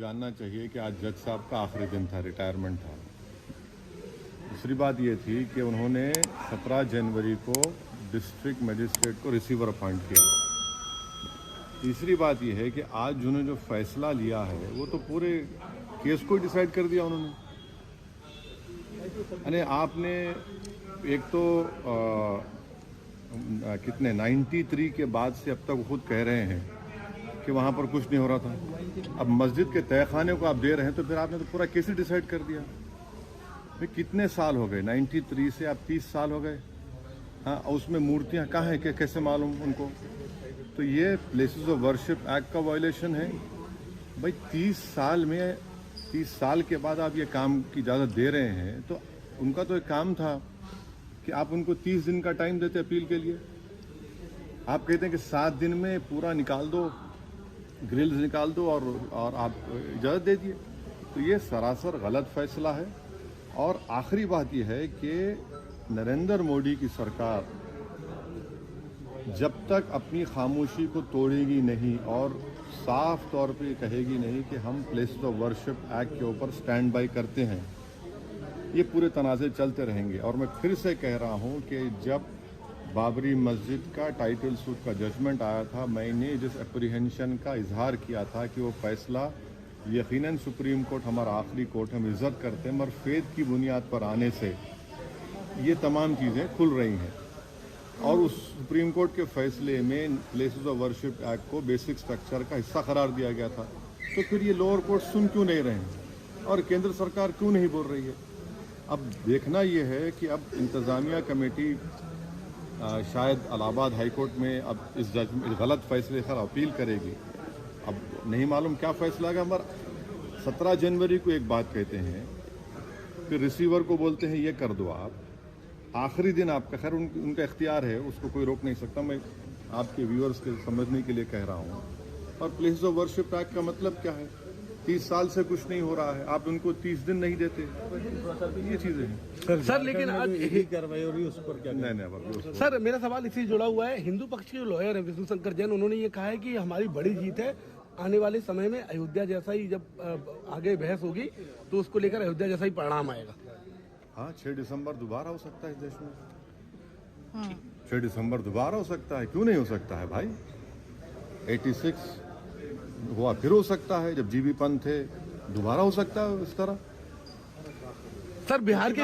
जानना चाहिए कि आज जज साहब का आखिरी दिन था, रिटायरमेंट था। दूसरी बात ये थी कि उन्होंने 17 जनवरी को डिस्ट्रिक्ट मजिस्ट्रेट को रिसीवर अपॉइंट किया। तीसरी बात यह है कि आज उन्होंने जो फैसला लिया है वो तो पूरे केस को डिसाइड कर दिया उन्होंने। यानी आपने एक तो कितने 93 के बाद से अब तक खुद कह रहे हैं कि वहाँ पर कुछ नहीं हो रहा था। अब मस्जिद के तहखाने को आप दे रहे हैं तो फिर आपने तो पूरा केस ही डिसाइड कर दिया। फिर कितने साल हो गए, 93 से आप 30 साल हो गए। हाँ, उसमें मूर्तियाँ कहाँ हैं, कैसे मालूम उनको? तो ये प्लेसेस ऑफ वर्शिप एक्ट का वायलेशन है भाई। 30 साल में 30 साल के बाद आप ये काम की इजाज़त दे रहे हैं तो उनका तो एक काम था कि आप उनको 30 दिन का टाइम देते अपील के लिए। आप कहते हैं कि 7 दिन में पूरा निकाल दो, ग्रिल्स निकाल दो और आप इजाज़त दे दिए। तो ये सरासर गलत फैसला है। और आखिरी बात यह है कि नरेंद्र मोदी की सरकार जब तक अपनी खामोशी को तोड़ेगी नहीं और साफ तौर पे कहेगी नहीं कि हम प्लेसेस ऑफ वर्शिप एक्ट के ऊपर स्टैंड बाई करते हैं, ये पूरे तनाज़े चलते रहेंगे। और मैं फिर से कह रहा हूं कि जब बाबरी मस्जिद का टाइटल सूट का जजमेंट आया था, मैंने जिस एप्रीहेंशन का इजहार किया था कि वो फैसला यकीनन सुप्रीम कोर्ट हमारा आखिरी कोर्ट, हम इज्जत करते हैं, मगर फेथ की बुनियाद पर आने से ये तमाम चीज़ें खुल रही हैं। और उस सुप्रीम कोर्ट के फैसले में प्लेसेस ऑफ वर्शिप एक्ट को बेसिक स्ट्रक्चर का हिस्सा करार दिया गया था। तो फिर ये लोअर कोर्ट सुन क्यों नहीं रहे हैं और केंद्र सरकार क्यों नहीं बोल रही है? अब देखना ये है कि अब इंतज़ामिया कमेटी शायद इलाहाबाद हाई कोर्ट में अब इस गलत फैसले पर अपील करेगी। अब नहीं मालूम क्या फैसला है। मगर 17 जनवरी को एक बात कहते हैं, फिर रिसीवर को बोलते हैं ये कर दो आप। आखिरी दिन आपका, खैर उनका इख्तियार है, उसको कोई रोक नहीं सकता। मैं आपके व्यूअर्स के समझने के लिए कह रहा हूँ। और प्लेसेस ऑफ वर्शिप एक्ट का मतलब क्या है? 30 साल से कुछ नहीं हो रहा है, आप उनको 30 दिन नहीं देते। ये चीजें हैं सर। लेकिन आज यही कार्रवाई हो रही है, उस पर क्या? नहीं सर, मेरा सवाल इसी जुड़ा हुआ है। हिंदू पक्ष के जो लॉयर है विष्णु शंकर जैन, उन्होंने ये कहा है कि हमारी बड़ी जीत है। आने वाले समय में अयोध्या जैसा ही जब आगे बहस होगी तो उसको लेकर अयोध्या जैसा ही परिणाम आएगा। हाँ, 6 दिसंबर दोबारा हो सकता है इस देश में। 6 दिसंबर दोबारा हो सकता है, क्यों नहीं हो सकता है भाई? 86 हुआ, फिर हो सकता है। जब जीबी पंत थे, दोबारा हो सकता है इस तरह। सर, बिहार के